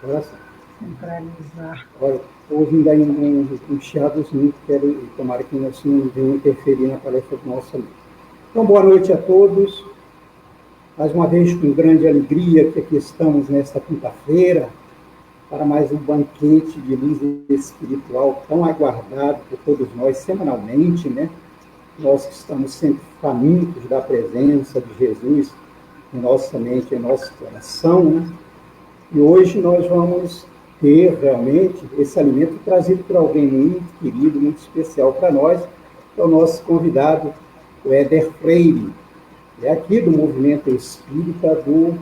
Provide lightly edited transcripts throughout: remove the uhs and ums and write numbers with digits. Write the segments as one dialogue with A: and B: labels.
A: Oração.
B: Centralizar.
A: Olha, ouvindo aí um chiadozinho, tomara que nós não venham interferir na palestra do nosso amigo. Então, boa noite a todos. Mais uma vez, com grande alegria que aqui estamos nesta quinta-feira para mais um banquete de luz espiritual tão aguardado por todos nós semanalmente, né? Nós que estamos sempre famintos da presença de Jesus em nossa mente, em nosso coração, né? E hoje nós vamos ter realmente esse alimento trazido por alguém muito querido, muito especial para nós, que é o nosso convidado, o Éder Freire. É aqui do movimento espírita do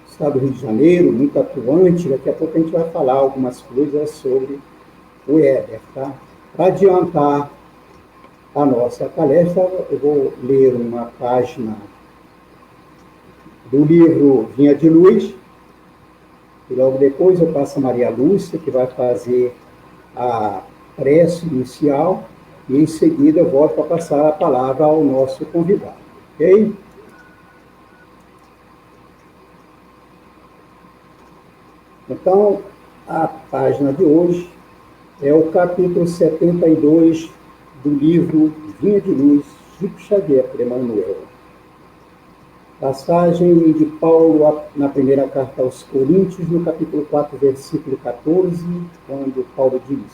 A: Estado do Rio de Janeiro, muito atuante. Daqui a pouco a gente vai falar algumas coisas sobre o Éder, tá? Para adiantar a nossa palestra, eu vou ler uma página do livro Vinha de Luz, e logo depois eu passo a Maria Lúcia, que vai fazer a prece inicial, e em seguida eu volto a passar a palavra ao nosso convidado, ok? Então, a página de hoje é o capítulo 72 do livro Vinha de Luz, Chico Xavier, por Emmanuel. Passagem de Paulo na primeira carta aos Coríntios, no capítulo 4, versículo 14, quando Paulo diz: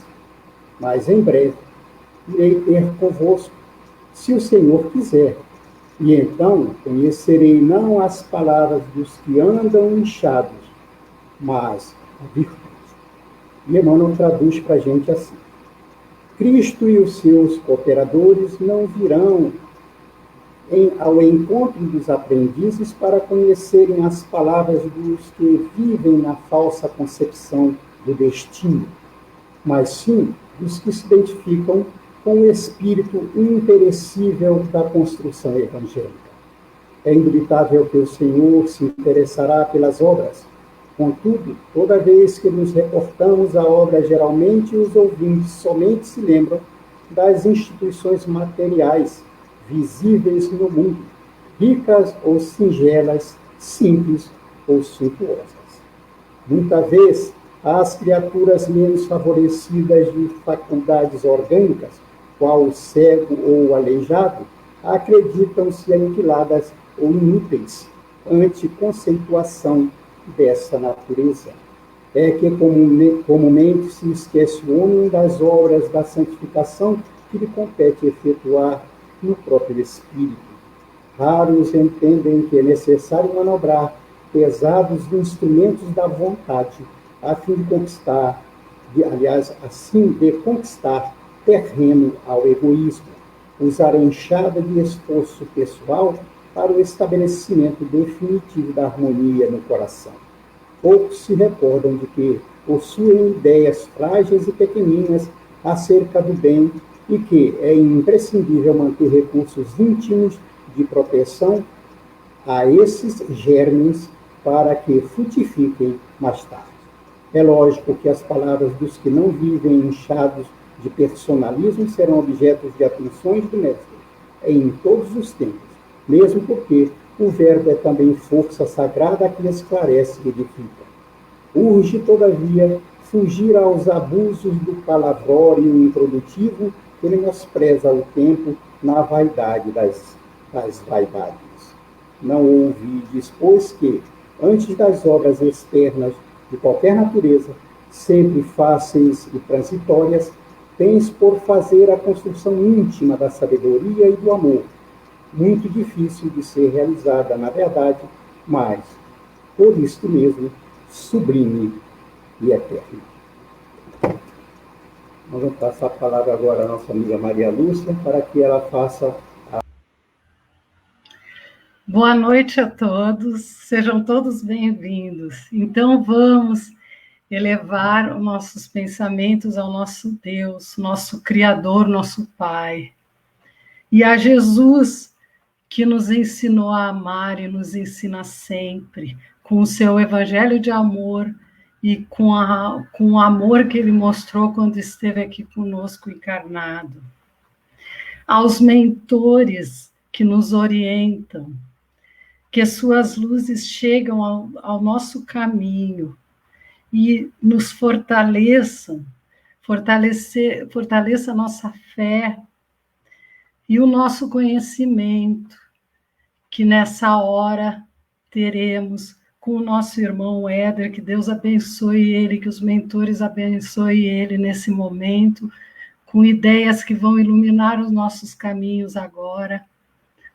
A: mas em breve irei ter convosco, se o Senhor quiser, e então conhecerei não as palavras dos que andam inchados, mas a virtude. E Emmanuel traduz para a gente assim: Cristo e os seus cooperadores não virão ao encontro dos aprendizes para conhecerem as palavras dos que vivem na falsa concepção do destino, mas sim dos que se identificam com o espírito imperecível da construção evangélica. É indubitável que o Senhor se interessará pelas obras. Contudo, toda vez que nos reportamos à obra, geralmente os ouvintes somente se lembram das instituições materiais visíveis no mundo, ricas ou singelas, simples ou suntuosas. Muita vez, as criaturas menos favorecidas de faculdades orgânicas, qual o cego ou o aleijado, acreditam-se aniquiladas ou inúteis ante conceituação dessa natureza. É que comumente se esquece o homem das obras da santificação que lhe compete efetuar no próprio espírito. Raros entendem que é necessário manobrar pesados instrumentos da vontade, a fim de conquistar, assim de conquistar terreno ao egoísmo, usar a enxada de esforço pessoal para o estabelecimento definitivo da harmonia no coração. Poucos se recordam de que possuem ideias frágeis e pequeninas acerca do bem e que é imprescindível manter recursos íntimos de proteção a esses germes para que frutifiquem mais tarde. É lógico que as palavras dos que não vivem inchados de personalismo serão objetos de atenções do mestre em todos os tempos, mesmo porque o verbo é também força sagrada que esclarece e edifica. Urge, todavia, fugir aos abusos do palavrório improdutivo que menospreza o tempo na vaidade das vaidades. Não ouvides, pois que, antes das obras externas de qualquer natureza, sempre fáceis e transitórias, tens por fazer a construção íntima da sabedoria e do amor, muito difícil de ser realizada, na verdade, mas, por isto mesmo, sublime e eterno. Nós vamos passar a palavra agora à nossa amiga Maria Lúcia, para que ela faça a...
B: Boa noite a todos, sejam todos bem-vindos. Então, vamos elevar os nossos pensamentos ao nosso Deus, nosso Criador, nosso Pai, e a Jesus, que nos ensinou a amar e nos ensina sempre, com o seu evangelho de amor e com o amor que ele mostrou quando esteve aqui conosco encarnado. Aos mentores que nos orientam, que suas luzes chegam ao nosso caminho e nos fortaleça a nossa fé e o nosso conhecimento, que nessa hora teremos com o nosso irmão Éder, que Deus abençoe ele, que os mentores abençoem ele nesse momento, com ideias que vão iluminar os nossos caminhos agora,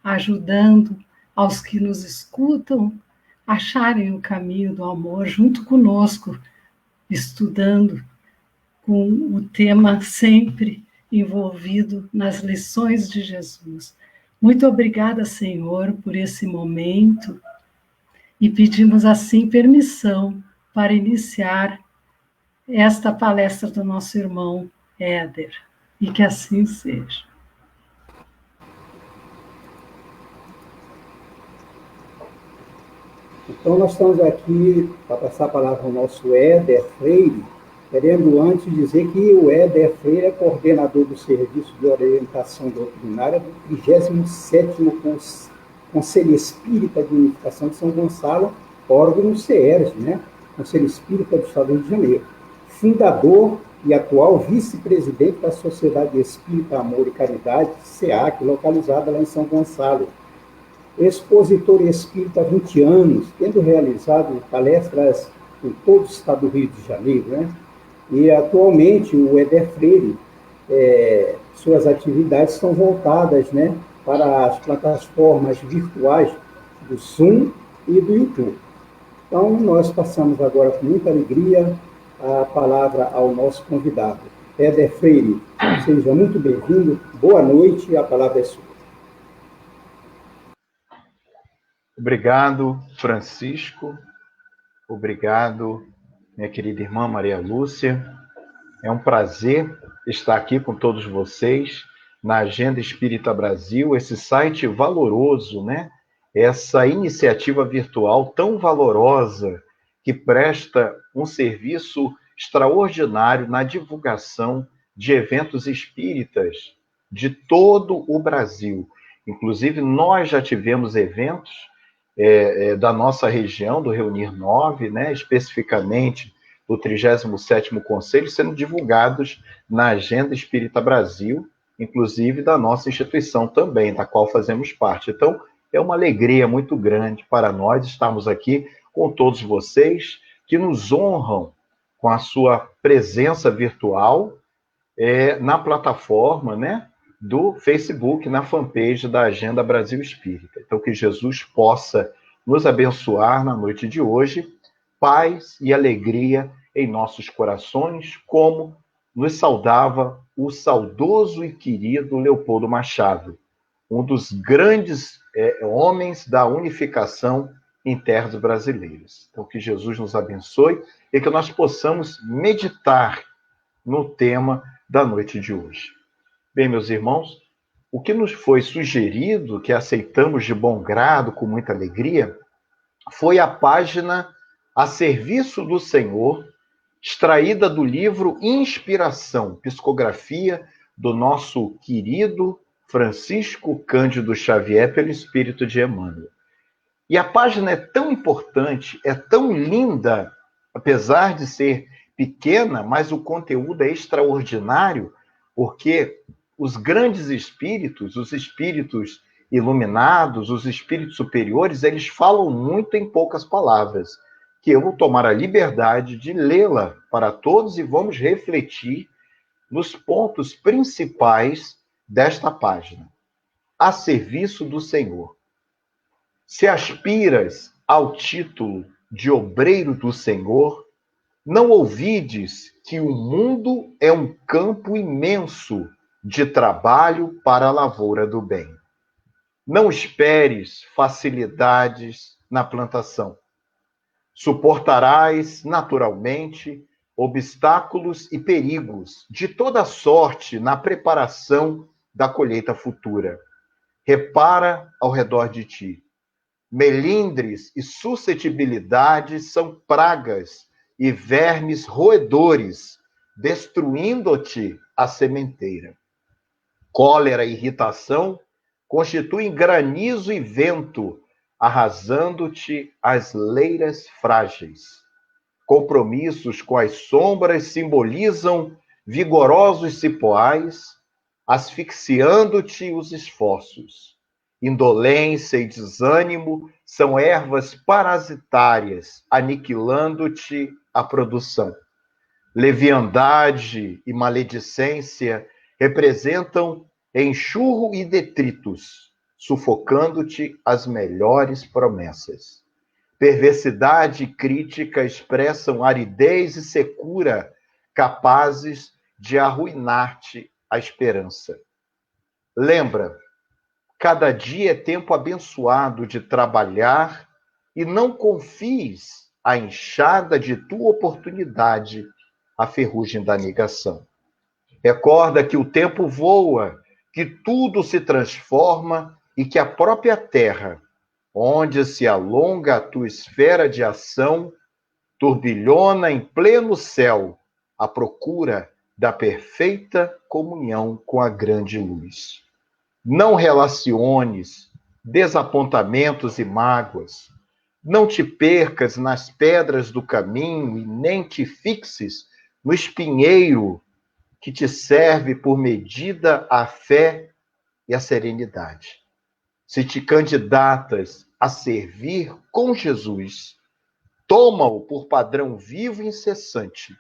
B: ajudando aos que nos escutam a acharem o caminho do amor junto conosco, estudando com o tema sempre envolvido nas lições de Jesus. Muito obrigada, Senhor, por esse momento e pedimos assim permissão para iniciar esta palestra do nosso irmão Éder, e que assim seja.
A: Então, nós estamos aqui para passar a palavra ao nosso Éder Freire, querendo antes dizer que o Éder Freire é coordenador do Serviço de Orientação Doutrinária do 37º Conselho Espírita de Unificação de São Gonçalo, órgão do CERJ, né? Conselho Espírita do Estado do Rio de Janeiro. Fundador e atual vice-presidente da Sociedade Espírita Amor e Caridade, SEAC, localizada lá em São Gonçalo. Expositor espírita há 20 anos, tendo realizado palestras em todo o estado do Rio de Janeiro, né? E atualmente o Éder Freire, suas atividades estão voltadas, né, para as plataformas virtuais do Zoom e do YouTube. Então, nós passamos agora com muita alegria a palavra ao nosso convidado. Éder Freire, seja muito bem-vindo, boa noite, a palavra é sua.
C: Obrigado, Francisco. Obrigado, minha querida irmã Maria Lúcia. É um prazer estar aqui com todos vocês na Agenda Espírita Brasil, esse site valoroso, né? Essa iniciativa virtual tão valorosa que presta um serviço extraordinário na divulgação de eventos espíritas de todo o Brasil. Inclusive, nós já tivemos eventos da nossa região, do Reunir 9, né, especificamente do 37º Conselho, sendo divulgados na Agenda Espírita Brasil, inclusive da nossa instituição também, da qual fazemos parte. Então, é uma alegria muito grande para nós estarmos aqui com todos vocês, que nos honram com a sua presença virtual na plataforma, né, do Facebook, na fanpage da Agenda Brasil Espírita. Então, que Jesus possa nos abençoar na noite de hoje, paz e alegria em nossos corações, como nos saudava o saudoso e querido Leopoldo Machado, um dos grandes homens da unificação em terras brasileiras. Então, que Jesus nos abençoe e que nós possamos meditar no tema da noite de hoje. Bem, meus irmãos, o que nos foi sugerido, que aceitamos de bom grado, com muita alegria, foi a página A Serviço do Senhor, extraída do livro Inspiração, psicografia do nosso querido Francisco Cândido Xavier, pelo Espírito de Emmanuel. E a página é tão importante, é tão linda, apesar de ser pequena, mas o conteúdo é extraordinário, porque os grandes espíritos, os espíritos iluminados, os espíritos superiores, eles falam muito em poucas palavras, que eu vou tomar a liberdade de lê-la para todos e vamos refletir nos pontos principais desta página. A serviço do Senhor. Se aspiras ao título de obreiro do Senhor, não ouvides que o mundo é um campo imenso de trabalho para a lavoura do bem. Não esperes facilidades na plantação. Suportarás naturalmente obstáculos e perigos de toda sorte na preparação da colheita futura. Repara ao redor de ti. Melindres e suscetibilidades são pragas e vermes roedores, destruindo-te a sementeira. Cólera e irritação constituem granizo e vento, arrasando-te as leiras frágeis. compromissos com as sombras simbolizam vigorosos cipoais, asfixiando-te os esforços. Indolência e desânimo são ervas parasitárias, aniquilando-te a produção. Leviandade e maledicência representam enxurro e detritos, sufocando-te as melhores promessas. Perversidade e crítica expressam aridez e secura, capazes de arruinar-te a esperança. Lembra, cada dia é tempo abençoado de trabalhar e não confies a enxada de tua oportunidade à ferrugem da negação. Recorda que o tempo voa, que tudo se transforma e que a própria terra, onde se alonga a tua esfera de ação, turbilhona em pleno céu à procura da perfeita comunhão com a grande luz. Não relaciones desapontamentos e mágoas. Não te percas nas pedras do caminho e nem te fixes no espinheiro que te serve por medida a fé e a serenidade. Se te candidatas a servir com Jesus, toma-o por padrão vivo e incessante,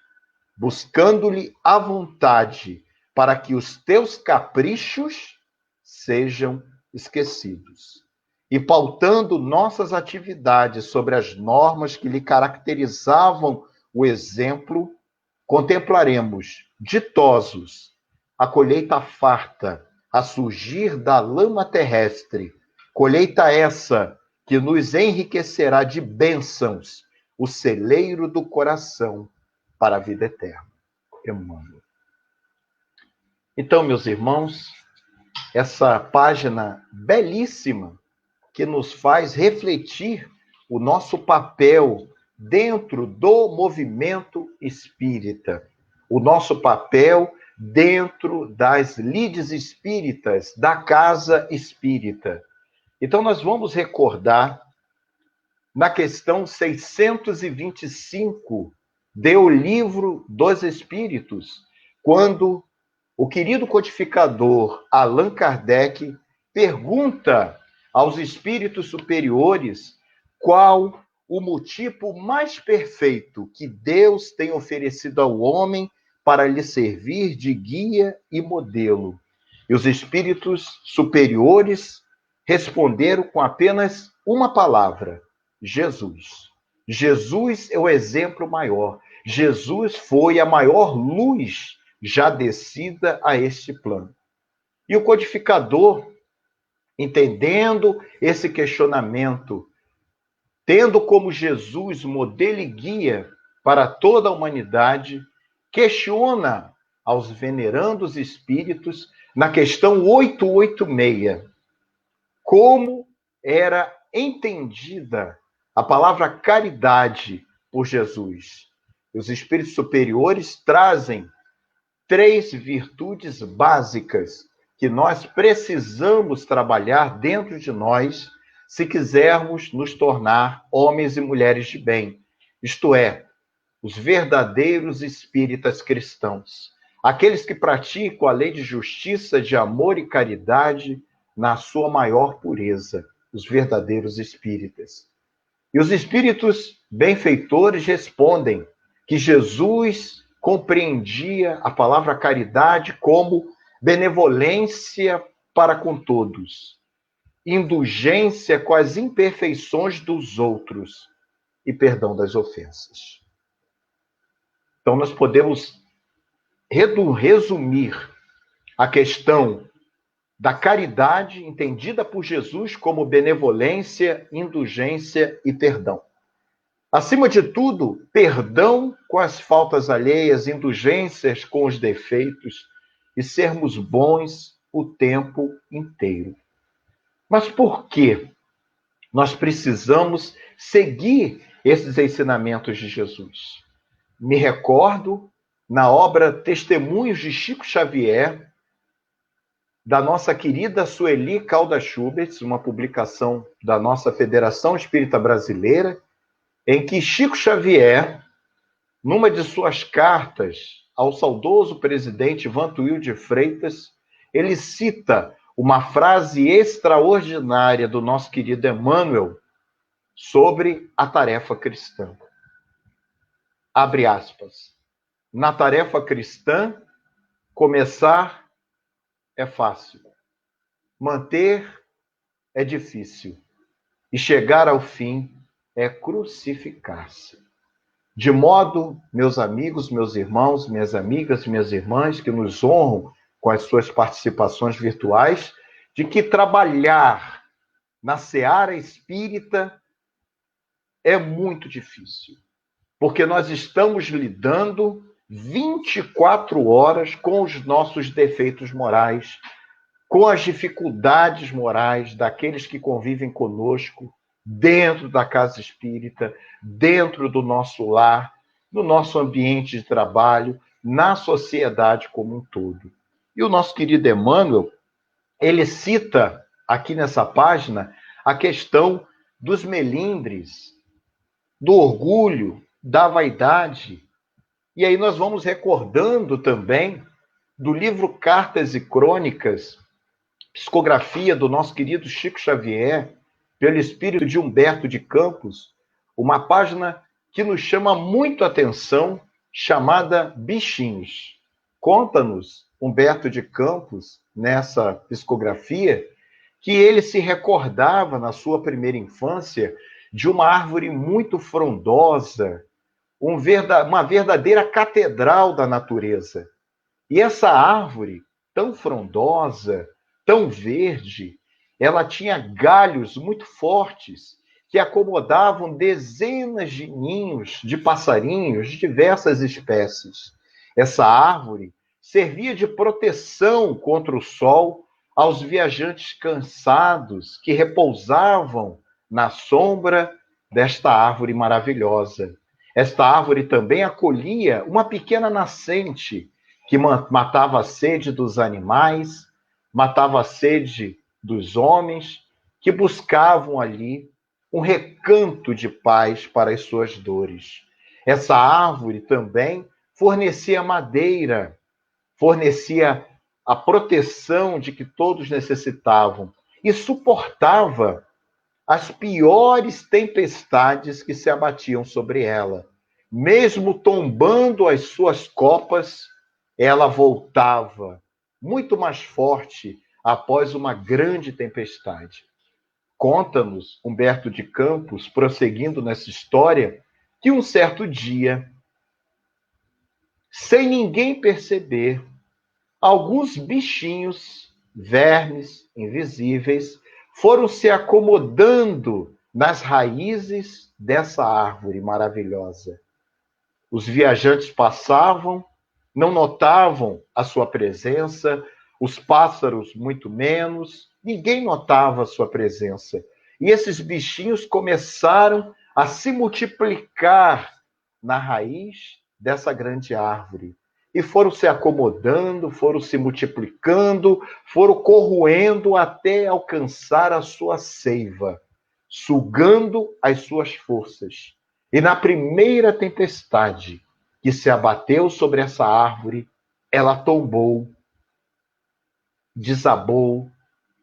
C: buscando-lhe a vontade para que os teus caprichos sejam esquecidos. E pautando nossas atividades sobre as normas que lhe caracterizavam o exemplo, contemplaremos, ditosos, a colheita farta a surgir da lama terrestre, colheita essa que nos enriquecerá de bênçãos, o celeiro do coração para a vida eterna. Emmanuel. Então, meus irmãos, essa página belíssima que nos faz refletir o nosso papel dentro do movimento espírita, o nosso papel dentro das lides espíritas, da casa espírita. Então, nós vamos recordar na questão 625 do Livro dos Espíritos, quando o querido codificador Allan Kardec pergunta aos espíritos superiores qual o motivo mais perfeito que Deus tem oferecido ao homem para lhe servir de guia e modelo. E os espíritos superiores responderam com apenas uma palavra: Jesus. Jesus é o exemplo maior. Jesus foi a maior luz já descida a este plano. E o codificador, entendendo esse questionamento, tendo como Jesus modelo e guia para toda a humanidade, questiona aos venerandos espíritos na questão 886 como era entendida a palavra caridade por Jesus. E os espíritos superiores trazem 3 virtudes básicas que nós precisamos trabalhar dentro de nós se quisermos nos tornar homens e mulheres de bem, isto é, os verdadeiros espíritas cristãos, aqueles que praticam a lei de justiça, de amor e caridade na sua maior pureza, os verdadeiros espíritas. E os espíritos benfeitores respondem que Jesus compreendia a palavra caridade como benevolência para com todos, indulgência com as imperfeições dos outros e perdão das ofensas. Então, nós podemos resumir a questão da caridade entendida por Jesus como benevolência, indulgência e perdão. Acima de tudo, perdão com as faltas alheias, indulgências com os defeitos e sermos bons o tempo inteiro. Mas por que nós precisamos seguir esses ensinamentos de Jesus? Me recordo, na obra Testemunhos de Chico Xavier, da nossa querida Sueli Caldas Schubert, uma publicação da nossa Federação Espírita Brasileira, em que Chico Xavier numa de suas cartas ao saudoso presidente Vantuil de Freitas, ele cita uma frase extraordinária do nosso querido Emmanuel sobre a tarefa cristã. Abre aspas. Na tarefa cristã, começar é fácil, manter é difícil, e chegar ao fim é crucificar-se. De modo, meus amigos, meus irmãos, minhas amigas, minhas irmãs, que nos honram com as suas participações virtuais, de que trabalhar na seara espírita é muito difícil, porque nós estamos lidando 24 horas com os nossos defeitos morais, com as dificuldades morais daqueles que convivem conosco, dentro da casa espírita, dentro do nosso lar, no nosso ambiente de trabalho, na sociedade como um todo. E o nosso querido Emmanuel, ele cita aqui nessa página a questão dos melindres, do orgulho, da vaidade. E aí nós vamos recordando também do livro Cartas e Crônicas, psicografia do nosso querido Chico Xavier, pelo espírito de Humberto de Campos, uma página que nos chama muito a atenção, chamada Bichinhos. Conta-nos Humberto de Campos, nessa psicografia, que ele se recordava, na sua primeira infância, de uma árvore muito frondosa, uma verdadeira catedral da natureza. E essa árvore, tão frondosa, tão verde, ela tinha galhos muito fortes que acomodavam dezenas de ninhos de passarinhos de diversas espécies. Essa árvore servia de proteção contra o sol aos viajantes cansados que repousavam na sombra desta árvore maravilhosa. Esta árvore também acolhia uma pequena nascente que matava a sede dos animais, matava a sede dos homens, que buscavam ali um recanto de paz para as suas dores. Essa árvore também fornecia madeira, fornecia a proteção de que todos necessitavam e suportava as piores tempestades que se abatiam sobre ela. Mesmo tombando as suas copas, ela voltava muito mais forte após uma grande tempestade. Conta-nos Humberto de Campos, prosseguindo nessa história, que um certo dia, sem ninguém perceber, alguns bichinhos, vermes invisíveis, foram se acomodando nas raízes dessa árvore maravilhosa. Os viajantes passavam, não notavam a sua presença, os pássaros muito menos, ninguém notava a sua presença. E esses bichinhos começaram a se multiplicar na raiz dessa grande árvore. E foram se acomodando, foram se multiplicando, foram corroendo até alcançar a sua seiva, sugando as suas forças. E na primeira tempestade que se abateu sobre essa árvore, ela tombou, desabou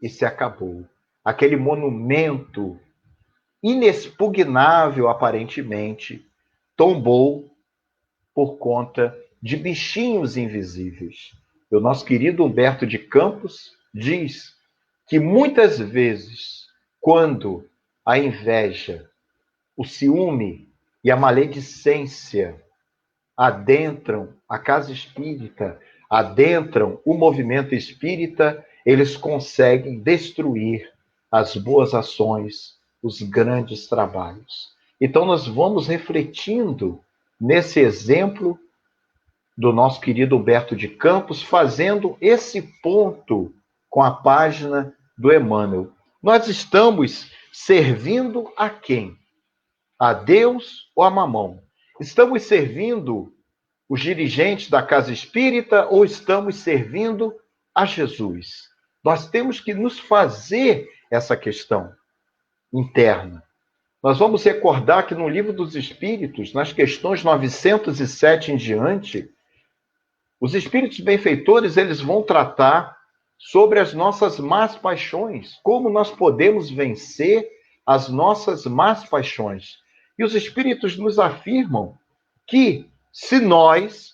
C: e se acabou. Aquele monumento inexpugnável, aparentemente, tombou por conta de bichinhos invisíveis. O nosso querido Humberto de Campos diz que muitas vezes, quando a inveja, o ciúme e a maledicência adentram a casa espírita, adentram o movimento espírita, eles conseguem destruir as boas ações, os grandes trabalhos. Então, nós vamos refletindo nesse exemplo do nosso querido Humberto de Campos, fazendo esse ponto com a página do Emmanuel. Nós estamos servindo a quem? A Deus ou a Mamão? Estamos servindo os dirigentes da casa espírita ou estamos servindo a Jesus? Nós temos que nos fazer essa questão interna. Nós vamos recordar que no Livro dos Espíritos, nas questões 907 em diante, os espíritos benfeitores, eles vão tratar sobre as nossas más paixões, como nós podemos vencer as nossas más paixões. E os espíritos nos afirmam que, se nós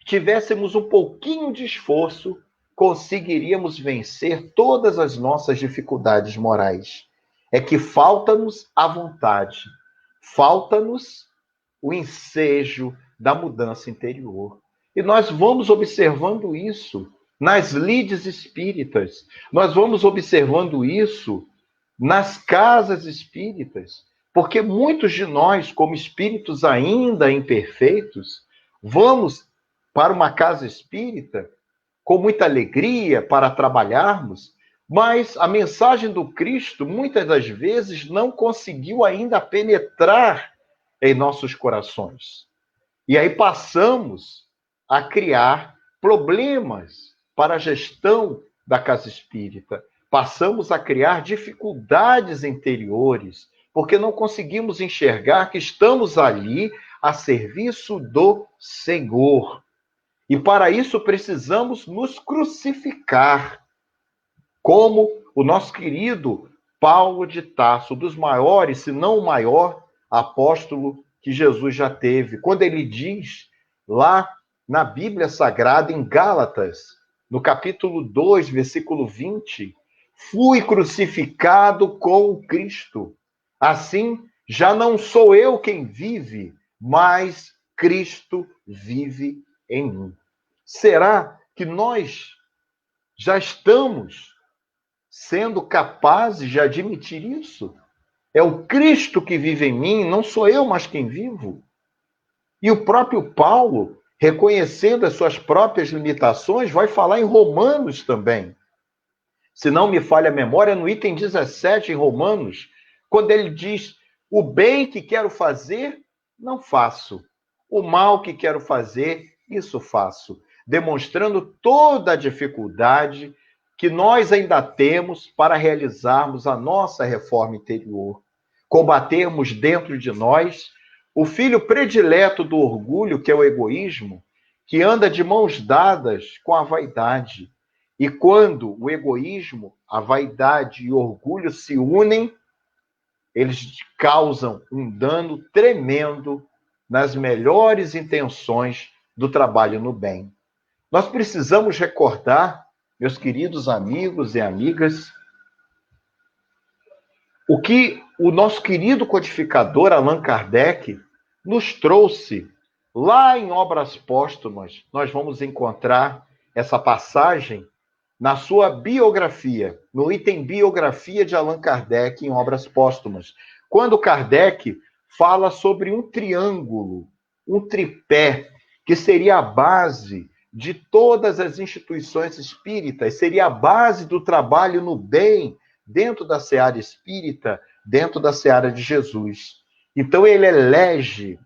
C: tivéssemos um pouquinho de esforço, conseguiríamos vencer todas as nossas dificuldades morais. É que falta-nos a vontade, falta-nos o ensejo da mudança interior. E nós vamos observando isso nas lides espíritas, nós vamos observando isso nas casas espíritas, porque muitos de nós, como espíritos ainda imperfeitos, vamos para uma casa espírita com muita alegria para trabalharmos, mas a mensagem do Cristo, muitas das vezes, não conseguiu ainda penetrar em nossos corações. E aí passamos a criar problemas para a gestão da casa espírita. Passamos a criar dificuldades interiores, porque não conseguimos enxergar que estamos ali a serviço do Senhor. E para isso precisamos nos crucificar, como o nosso querido Paulo de Tarso, dos maiores, se não o maior apóstolo que Jesus já teve, quando ele diz lá na Bíblia Sagrada, em Gálatas, no capítulo 2, versículo 20, fui crucificado com o Cristo. Assim, já não sou eu quem vive, mas Cristo vive em mim. Será que nós já estamos sendo capazes de admitir isso? É o Cristo que vive em mim, não sou eu mais quem vivo. E o próprio Paulo, reconhecendo as suas próprias limitações, vai falar em Romanos também. Se não me falha a memória, no item 17 em Romanos, quando ele diz: o bem que quero fazer, não faço. O mal que quero fazer, isso faço. Demonstrando toda a dificuldade que nós ainda temos para realizarmos a nossa reforma interior. Combatermos dentro de nós o filho predileto do orgulho, que é o egoísmo, que anda de mãos dadas com a vaidade. E quando o egoísmo, a vaidade e o orgulho se unem, eles causam um dano tremendo nas melhores intenções do trabalho no bem. Nós precisamos recordar, meus queridos amigos e amigas, o que o nosso querido codificador Allan Kardec nos trouxe lá em Obras Póstumas. Nós vamos encontrar essa passagem na sua biografia, no item biografia de Allan Kardec em Obras Póstumas, quando Kardec fala sobre um triângulo, um tripé, que seria a base de todas as instituições espíritas, seria a base do trabalho no bem dentro da seara espírita, dentro da seara de Jesus. Então ele elege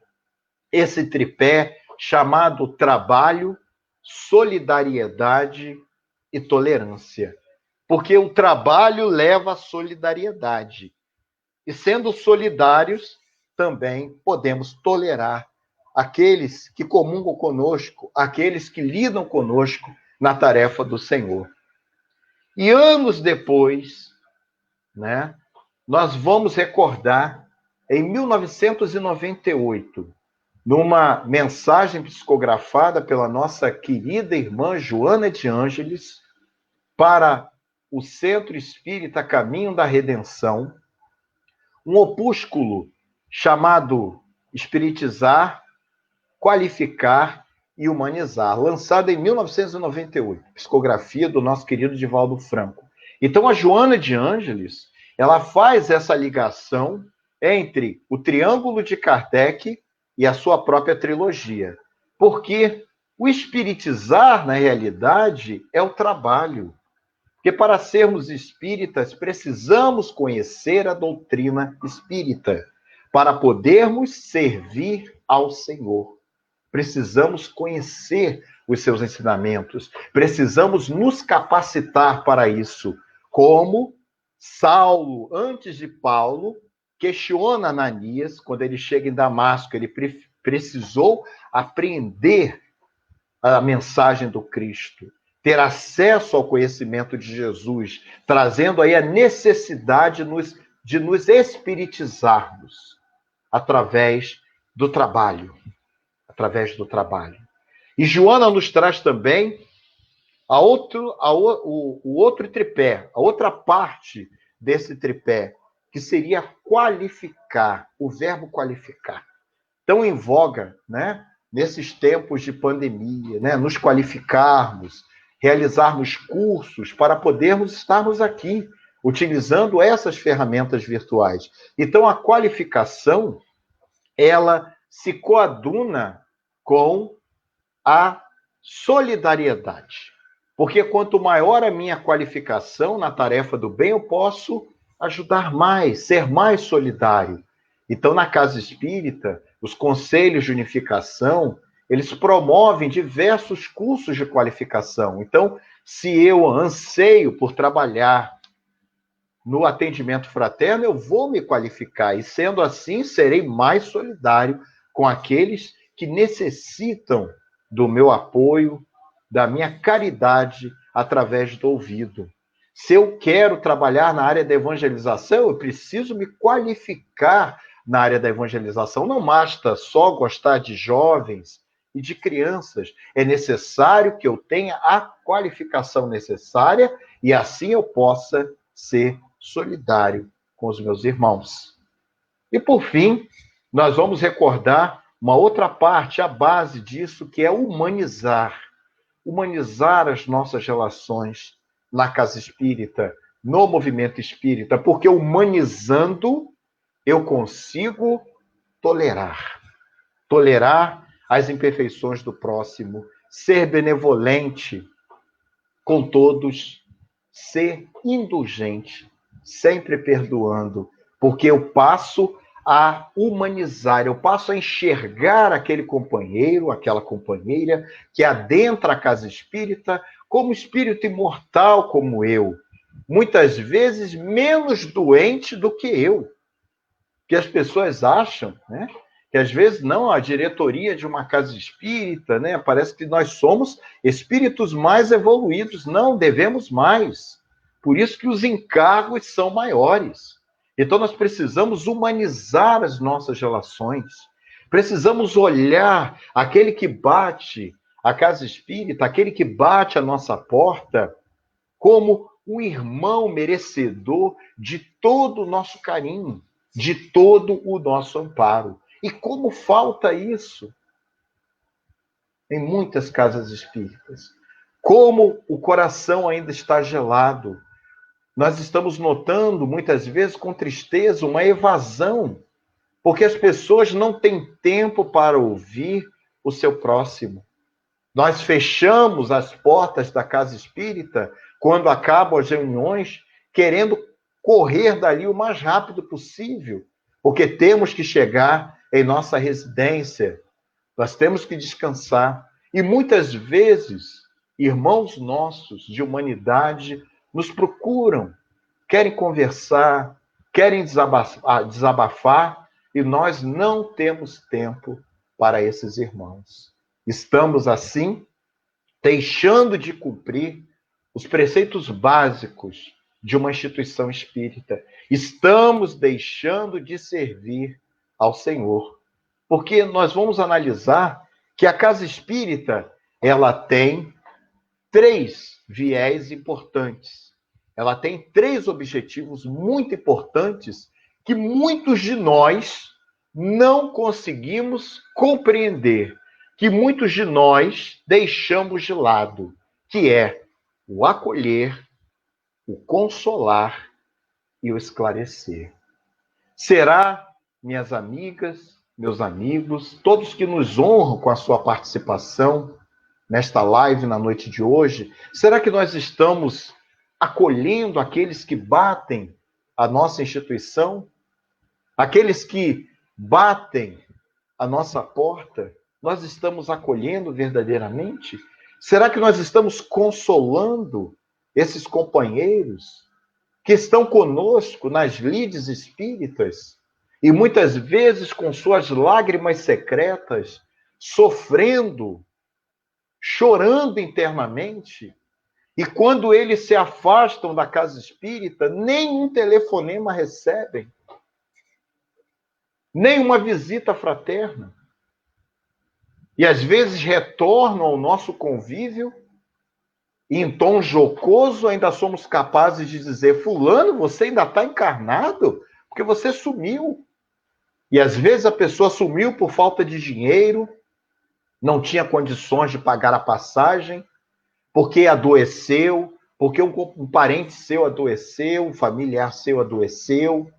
C: esse tripé chamado trabalho, solidariedade e tolerância. Porque o trabalho leva à solidariedade. E sendo solidários, também podemos tolerar aqueles que comungam conosco, aqueles que lidam conosco na tarefa do Senhor. E anos depois, nós vamos recordar, em 1998, numa mensagem psicografada pela nossa querida irmã Joana de Ângeles, para o Centro Espírita Caminho da Redenção, um opúsculo chamado Espiritizar, Qualificar e Humanizar, lançado em 1998, psicografia do nosso querido Divaldo Franco. Então, a Joana de Ângeles, ela faz essa ligação entre o Triângulo de Kardec e a sua própria trilogia. Porque o espiritizar, na realidade, é o trabalho. Porque para sermos espíritas, precisamos conhecer a doutrina espírita. Para podermos servir ao Senhor, precisamos conhecer os seus ensinamentos. Precisamos nos capacitar para isso. Como Saulo, antes de Paulo, questiona Ananias, quando ele chega em Damasco, ele precisou apreender a mensagem do Cristo, ter acesso ao conhecimento de Jesus, trazendo aí a necessidade de nos espiritizarmos através do trabalho. Através do trabalho. E Joana nos traz também o outro tripé, a outra parte desse tripé, que seria qualificar, o verbo qualificar. Tão em voga, né? Nesses tempos de pandemia, né? Nos qualificarmos, realizarmos cursos para podermos estarmos aqui, utilizando essas ferramentas virtuais. Então, a qualificação, ela se coaduna com a solidariedade. Porque quanto maior a minha qualificação na tarefa do bem, eu posso ajudar mais, ser mais solidário. Então, na Casa Espírita, os conselhos de unificação, eles promovem diversos cursos de qualificação. Então, se eu anseio por trabalhar no atendimento fraterno, eu vou me qualificar. E, sendo assim, serei mais solidário com aqueles que necessitam do meu apoio, da minha caridade através do ouvido. Se eu quero trabalhar na área da evangelização, eu preciso me qualificar na área da evangelização. Não basta só gostar de jovens e de crianças. É necessário que eu tenha a qualificação necessária e assim eu possa ser solidário com os meus irmãos. E, por fim, nós vamos recordar uma outra parte, a base disso, que é humanizar. Humanizar as nossas relações na Casa Espírita, no movimento espírita, porque humanizando eu consigo tolerar. Tolerar as imperfeições do próximo, ser benevolente com todos, ser indulgente, sempre perdoando, porque eu passo a humanizar, eu passo a enxergar aquele companheiro, aquela companheira que adentra a Casa Espírita como espírito imortal como eu, muitas vezes menos doente do que eu, que as pessoas acham, né? Que às vezes não, a diretoria de uma Casa Espírita, né? Parece que nós somos espíritos mais evoluídos, não, devemos mais, por isso que os encargos são maiores. Então, nós precisamos humanizar as nossas relações. Precisamos olhar aquele que bate a Casa Espírita, aquele que bate a nossa porta, como um irmão merecedor de todo o nosso carinho, de todo o nosso amparo. E como falta isso em muitas casas espíritas. Como o coração ainda está gelado. Nós estamos notando, muitas vezes, com tristeza, uma evasão, porque as pessoas não têm tempo para ouvir o seu próximo. Nós fechamos as portas da Casa Espírita quando acabam as reuniões, querendo correr dali o mais rápido possível, porque temos que chegar em nossa residência, nós temos que descansar. E muitas vezes, irmãos nossos de humanidade nos procuram, querem conversar, querem desabafar, e nós não temos tempo para esses irmãos. Estamos, assim, deixando de cumprir os preceitos básicos de uma instituição espírita. Estamos deixando de servir ao Senhor. Porque nós vamos analisar que a Casa Espírita, ela tem 3 viés importantes. Ela tem 3 objetivos muito importantes que muitos de nós não conseguimos compreender, que muitos de nós deixamos de lado, que é o acolher, o consolar e o esclarecer. Será, minhas amigas, meus amigos, todos que nos honram com a sua participação nesta live na noite de hoje, será que nós estamos acolhendo aqueles que batem a nossa instituição? Aqueles que batem a nossa porta? Nós estamos acolhendo verdadeiramente? Será que nós estamos consolando esses companheiros que estão conosco nas lides espíritas, e muitas vezes com suas lágrimas secretas, sofrendo, chorando internamente, e quando eles se afastam da casa espírita, nem um telefonema recebem, nem uma visita fraterna. E às vezes retornam ao nosso convívio e em tom jocoso ainda somos capazes de dizer: fulano, você ainda está encarnado? Porque você sumiu. E às vezes a pessoa sumiu por falta de dinheiro, não tinha condições de pagar a passagem, porque adoeceu, porque um parente seu adoeceu, um familiar seu adoeceu.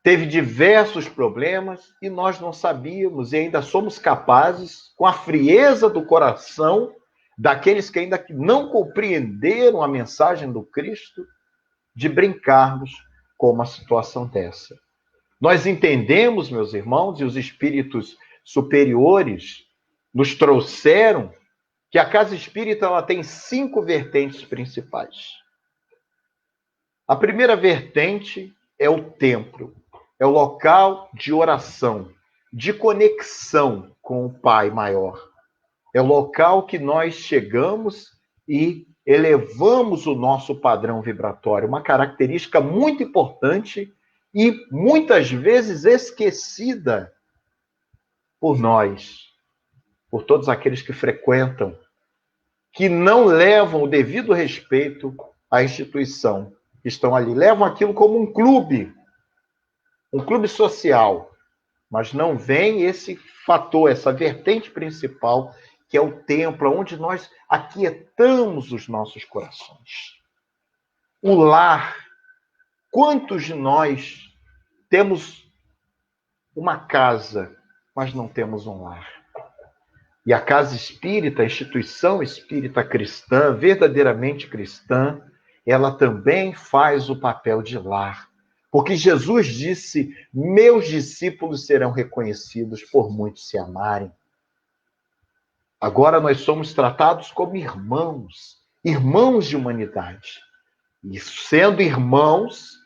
C: Teve diversos problemas e nós não sabíamos, e ainda somos capazes, com a frieza do coração daqueles que ainda não compreenderam a mensagem do Cristo, de brincarmos com uma situação dessa. Nós entendemos, meus irmãos, e os espíritos superiores nos trouxeram que a casa espírita ela tem 5 vertentes principais. A primeira vertente é o templo, é o local de oração, de conexão com o Pai maior. É o local que nós chegamos e elevamos o nosso padrão vibratório, uma característica muito importante e muitas vezes esquecida por nós, por todos aqueles que frequentam, que não levam o devido respeito à instituição que estão ali. Levam aquilo como um clube social, mas não vem esse fator, essa vertente principal, que é o templo, onde nós aquietamos os nossos corações. O lar. Quantos de nós temos uma casa, mas não temos um lar? E a casa espírita, a instituição espírita cristã, verdadeiramente cristã, ela também faz o papel de lar. Porque Jesus disse: meus discípulos serão reconhecidos por muitos se amarem. Agora nós somos tratados como irmãos, irmãos de humanidade. E sendo irmãos,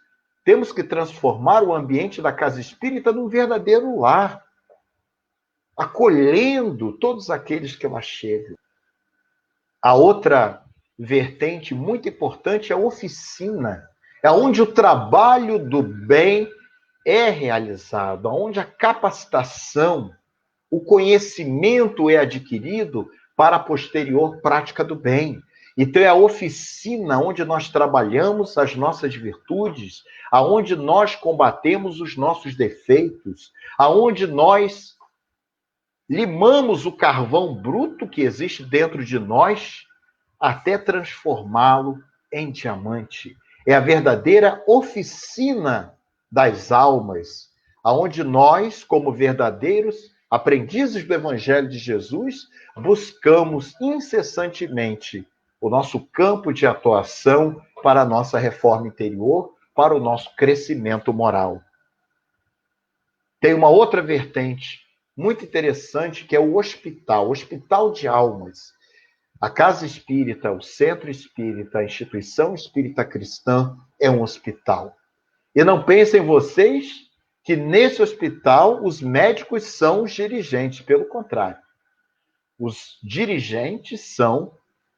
C: temos que transformar o ambiente da casa espírita num verdadeiro lar, acolhendo todos aqueles que lá chegam. A outra vertente muito importante é a oficina. É onde o trabalho do bem é realizado, onde a capacitação, o conhecimento é adquirido para a posterior prática do bem. Então é a oficina onde nós trabalhamos as nossas virtudes, aonde nós combatemos os nossos defeitos, aonde nós limamos o carvão bruto que existe dentro de nós até transformá-lo em diamante. É a verdadeira oficina das almas, aonde nós, como verdadeiros aprendizes do Evangelho de Jesus, buscamos incessantemente o nosso campo de atuação para a nossa reforma interior, para o nosso crescimento moral. Tem uma outra vertente muito interessante, que é o hospital de almas. A casa espírita, o centro espírita, a instituição espírita cristã é um hospital. E não pensem vocês que nesse hospital os médicos são os dirigentes, pelo contrário. Os dirigentes são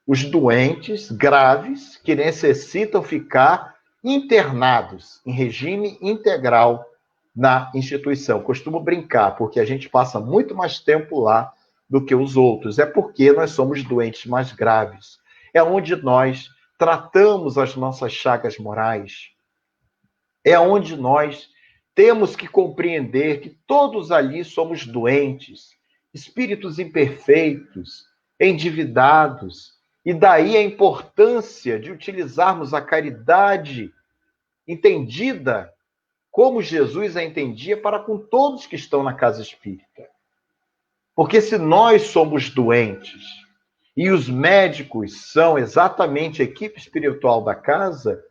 C: os doentes graves que necessitam ficar internados em regime integral na instituição. Costumo brincar, porque a gente passa muito mais tempo lá do que os outros. É porque nós somos doentes mais graves. É onde nós tratamos as nossas chagas morais. É onde nós temos que compreender que todos ali somos doentes, espíritos imperfeitos, endividados. E daí a importância de utilizarmos a caridade entendida como Jesus a entendia para com todos que estão na casa espírita. Porque se nós somos doentes e os médicos são exatamente a equipe espiritual da casa,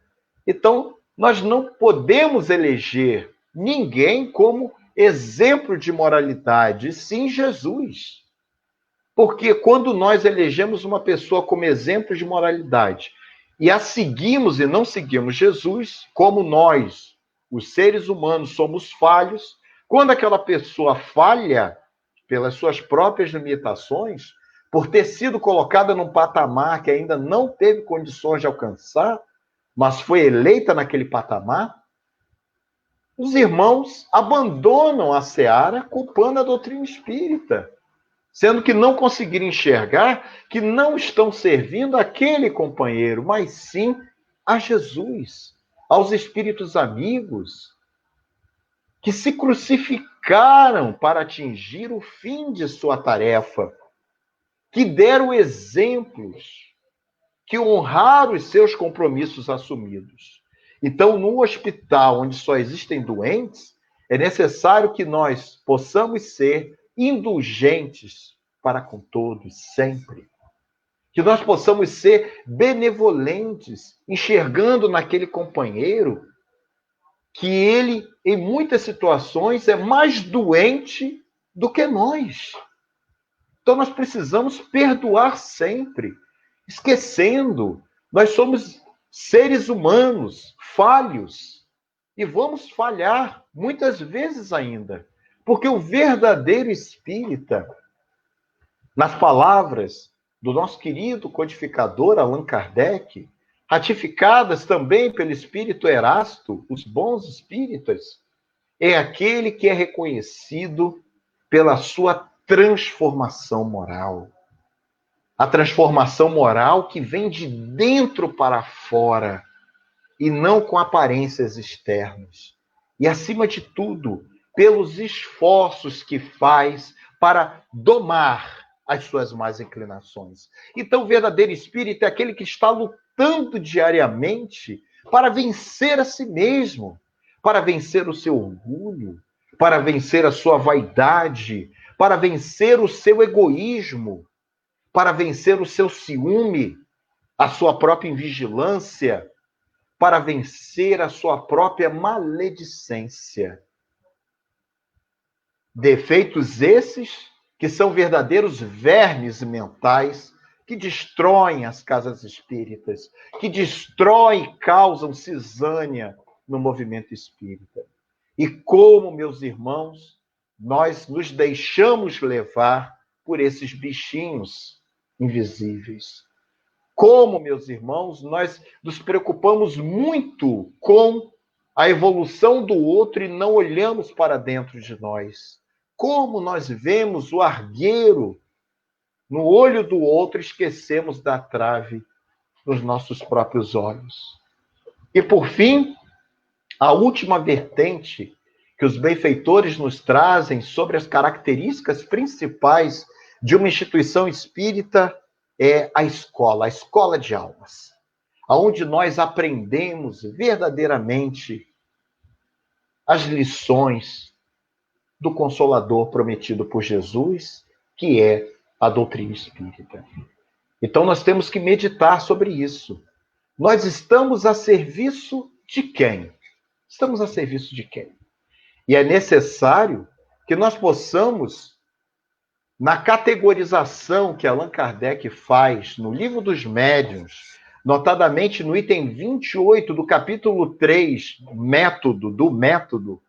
C: então nós não podemos eleger ninguém como exemplo de moralidade, sim Jesus. Porque quando nós elegemos uma pessoa como exemplo de moralidade e a seguimos e não seguimos Jesus, como nós Os seres humanos somos falhos. Quando aquela pessoa falha pelas suas próprias limitações, por ter sido colocada num patamar que ainda não teve condições de alcançar, mas foi eleita naquele patamar, os irmãos abandonam a seara culpando a doutrina espírita, sendo que não conseguiram enxergar que não estão servindo aquele companheiro, mas sim a Jesus, aos espíritos amigos, que se crucificaram para atingir o fim de sua tarefa, que deram exemplos, que honraram os seus compromissos assumidos. Então, no hospital onde só existem doentes, é necessário que nós possamos ser indulgentes para com todos, sempre. Que nós possamos ser benevolentes, enxergando naquele companheiro que ele, em muitas situações, é mais doente do que nós. Então, nós precisamos perdoar sempre, esquecendo, nós somos seres humanos, falhos, e vamos falhar muitas vezes ainda, porque o verdadeiro espírita, nas palavras do nosso querido codificador Allan Kardec, ratificadas também pelo espírito Erasto, os bons espíritas, é aquele que é reconhecido pela sua transformação moral. A transformação moral que vem de dentro para fora e não com aparências externas. E, acima de tudo, pelos esforços que faz para domar as suas más inclinações. Então, o verdadeiro espírito é aquele que está lutando diariamente para vencer a si mesmo, para vencer o seu orgulho, para vencer a sua vaidade, para vencer o seu egoísmo, para vencer o seu ciúme, a sua própria invigilância, para vencer a sua própria maledicência. Defeitos esses que são verdadeiros vermes mentais que destroem as casas espíritas, que destroem e causam cisânia no movimento espírita. E como, meus irmãos, nós nos deixamos levar por esses bichinhos invisíveis. Como, meus irmãos, nós nos preocupamos muito com a evolução do outro e não olhamos para dentro de nós. Como nós vemos o argueiro no olho do outro, esquecemos da trave nos nossos próprios olhos. E, por fim, a última vertente que os benfeitores nos trazem sobre as características principais de uma instituição espírita é a escola de almas, onde nós aprendemos verdadeiramente as lições do Consolador prometido por Jesus, que é a doutrina espírita. Então, nós temos que meditar sobre isso. Nós estamos a serviço de quem? Estamos a serviço de quem? E é necessário que nós possamos, na categorização que Allan Kardec faz no Livro dos Médiuns, notadamente no item 28 do capítulo 3, do método,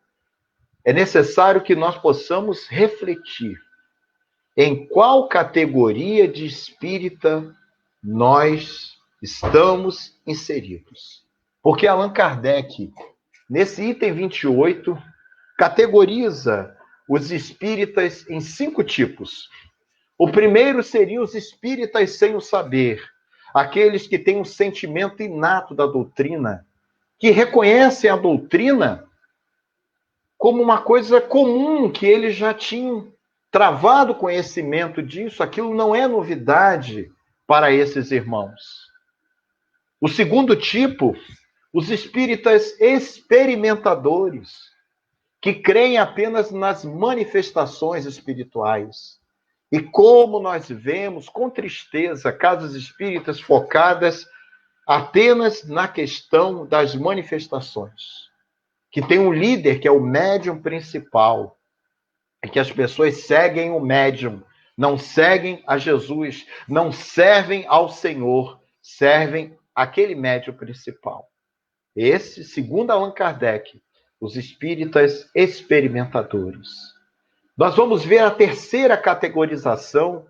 C: é necessário que nós possamos refletir em qual categoria de espírita nós estamos inseridos. Porque Allan Kardec, nesse item 28, categoriza os espíritas em 5 tipos. O primeiro seria os espíritas sem o saber, aqueles que têm um sentimento inato da doutrina, que reconhecem a doutrina como uma coisa comum, que eles já tinham travado conhecimento disso, aquilo não é novidade para esses irmãos. O segundo tipo, os espíritas experimentadores, que creem apenas nas manifestações espirituais. E como nós vemos com tristeza casas espíritas focadas apenas na questão das manifestações, que tem um líder que é o médium principal, e que as pessoas seguem o médium, não seguem a Jesus, não servem ao Senhor, servem aquele médium principal. Esse, segundo Allan Kardec, os espíritas experimentadores. Nós vamos ver a terceira categorização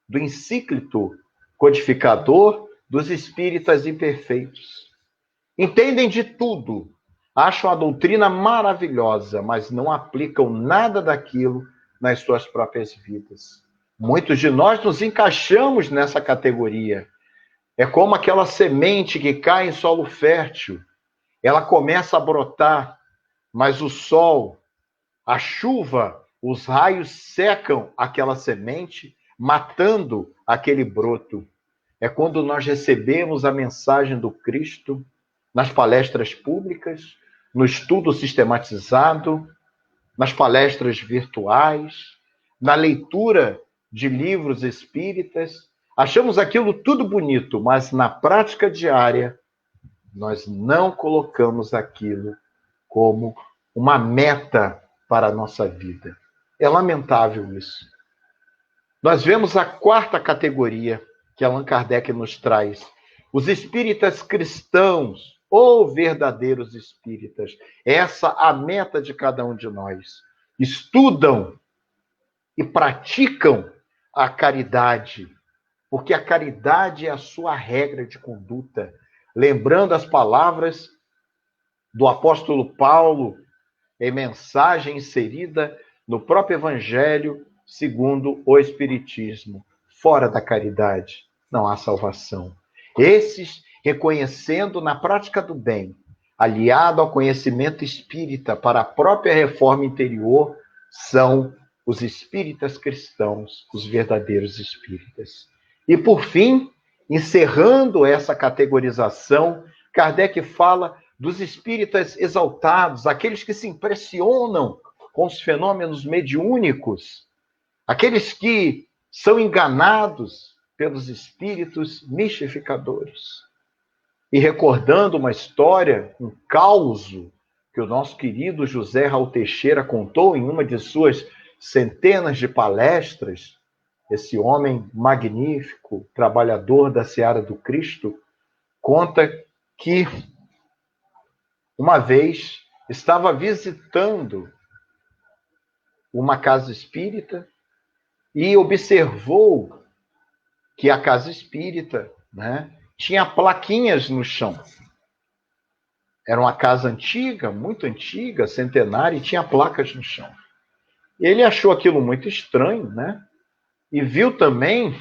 C: do encíclito codificador dos espíritas imperfeitos. Entendem de tudo, acham a doutrina maravilhosa, mas não aplicam nada daquilo nas suas próprias vidas. Muitos de nós nos encaixamos nessa categoria. É como aquela semente que cai em solo fértil. Ela começa a brotar, mas o sol, a chuva, os raios secam aquela semente, matando aquele broto. É quando nós recebemos a mensagem do Cristo nas palestras públicas, no estudo sistematizado, nas palestras virtuais, na leitura de livros espíritas. Achamos aquilo tudo bonito, mas na prática diária, nós não colocamos aquilo como uma meta para a nossa vida. É lamentável isso. Nós vemos a quarta categoria que Allan Kardec nos traz. Os espíritas cristãos, ou verdadeiros espíritas. Essa a meta de cada um de nós. Estudam e praticam a caridade, porque a caridade é a sua regra de conduta. Lembrando as palavras do apóstolo Paulo, em mensagem inserida no próprio Evangelho segundo o Espiritismo. Fora da caridade não há salvação. Esses, reconhecendo na prática do bem, aliado ao conhecimento espírita para a própria reforma interior, são os espíritas cristãos, os verdadeiros espíritas. E, por fim, encerrando essa categorização, Kardec fala dos espíritas exaltados, aqueles que se impressionam com os fenômenos mediúnicos, aqueles que são enganados pelos espíritos mistificadores. E recordando uma história, um causo que o nosso querido José Raul Teixeira contou em uma de suas centenas de palestras, esse homem magnífico, trabalhador da seara do Cristo, conta que uma vez estava visitando uma casa espírita e observou que a casa espírita, né, tinha plaquinhas no chão. Era uma casa antiga, muito antiga, centenária, e tinha placas no chão. Ele achou aquilo muito estranho, né? E viu também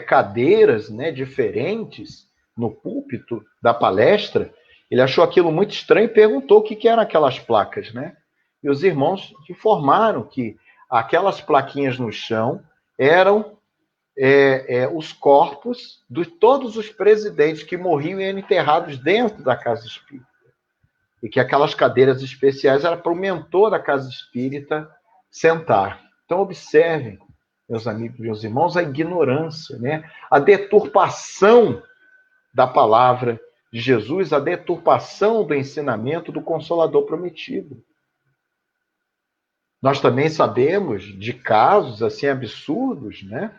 C: cadeiras, né, diferentes no púlpito da palestra. Ele achou aquilo muito estranho e perguntou o que eram aquelas placas, né? E os irmãos informaram que aquelas plaquinhas no chão eram os corpos de todos os presidentes que morriam e eram enterrados dentro da casa espírita. E que aquelas cadeiras especiais eram para o mentor da casa espírita sentar. Então, observem, meus amigos, meus irmãos, a ignorância, né? A deturpação da palavra de Jesus, a deturpação do ensinamento do Consolador prometido. Nós também sabemos de casos assim absurdos, né?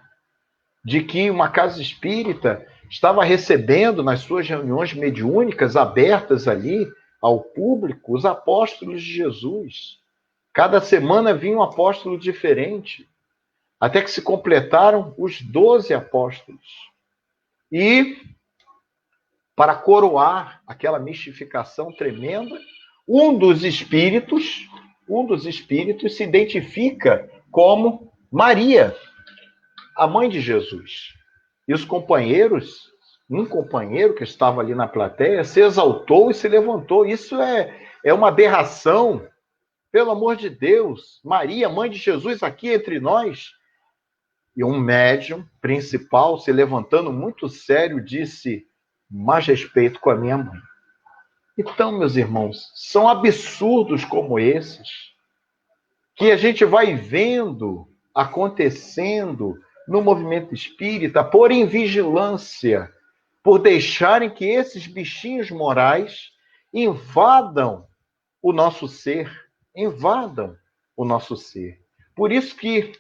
C: De que uma casa espírita estava recebendo nas suas reuniões mediúnicas abertas ali ao público os apóstolos de Jesus. Cada semana vinha um apóstolo diferente, até que se completaram os 12 apóstolos. E, para coroar aquela mistificação tremenda, um dos espíritos se identifica como Maria, a mãe de Jesus. E os companheiros, um companheiro que estava ali na plateia, se exaltou e se levantou. Isso é uma aberração. Pelo amor de Deus, Maria, mãe de Jesus, aqui entre nós. E um médium principal, se levantando muito sério, disse: mais respeito com a minha mãe. Então, meus irmãos, são absurdos como esses que a gente vai vendo acontecendo no movimento espírita por invigilância, por deixarem que esses bichinhos morais invadam o nosso ser. Invadam o nosso ser. Por isso que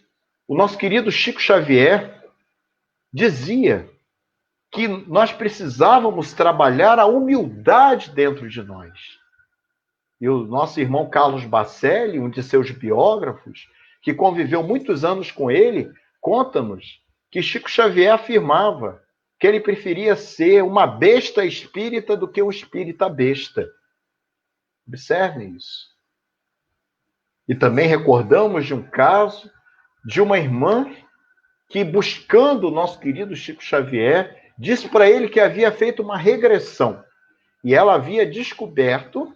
C: o nosso querido Chico Xavier dizia que nós precisávamos trabalhar a humildade dentro de nós. E o nosso irmão Carlos Bacelli, um de seus biógrafos, que conviveu muitos anos com ele, conta-nos que Chico Xavier afirmava que ele preferia ser uma besta espírita do que um espírita besta. Observem isso. E também recordamos de um caso de uma irmã que, buscando o nosso querido Chico Xavier, disse para ele que havia feito uma regressão. E ela havia descoberto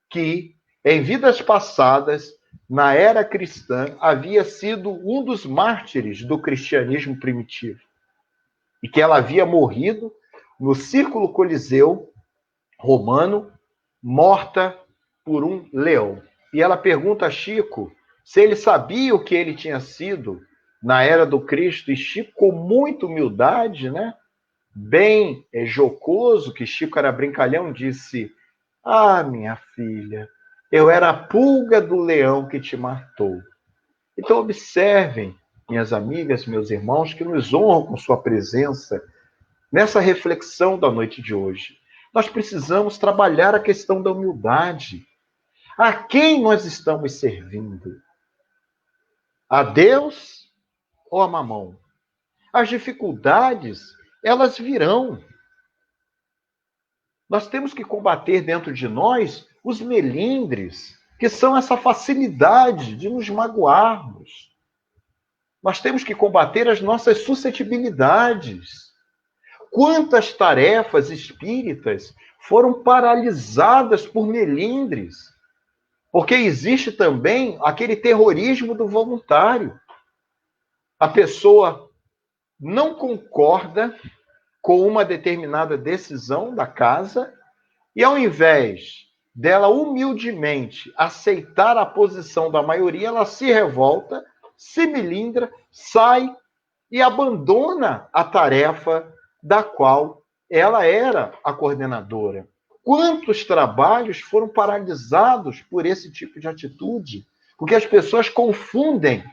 C: que, em vidas passadas, na era cristã, havia sido um dos mártires do cristianismo primitivo. E que ela havia morrido no Círculo Coliseu romano, morta por um leão. E ela pergunta a Chico se ele sabia o que ele tinha sido na era do Cristo. E Chico, com muita humildade, né, bem jocoso, que Chico era brincalhão, disse: ah, minha filha, eu era a pulga do leão que te matou. Então observem, minhas amigas, meus irmãos, que nos honram com sua presença nessa reflexão da noite de hoje. Nós precisamos trabalhar a questão da humildade. A quem nós estamos servindo? A Deus ou a Mamão? As dificuldades, elas virão. Nós temos que combater dentro de nós os melindres, que são essa facilidade de nos magoarmos. Nós temos que combater as nossas suscetibilidades. Quantas tarefas espíritas foram paralisadas por melindres? Porque existe também aquele terrorismo do voluntário. A pessoa não concorda com uma determinada decisão da casa e, ao invés dela humildemente aceitar a posição da maioria, ela se revolta, se melindra, sai e abandona a tarefa da qual ela era a coordenadora. Quantos trabalhos foram paralisados por esse tipo de atitude? Porque as pessoas confundem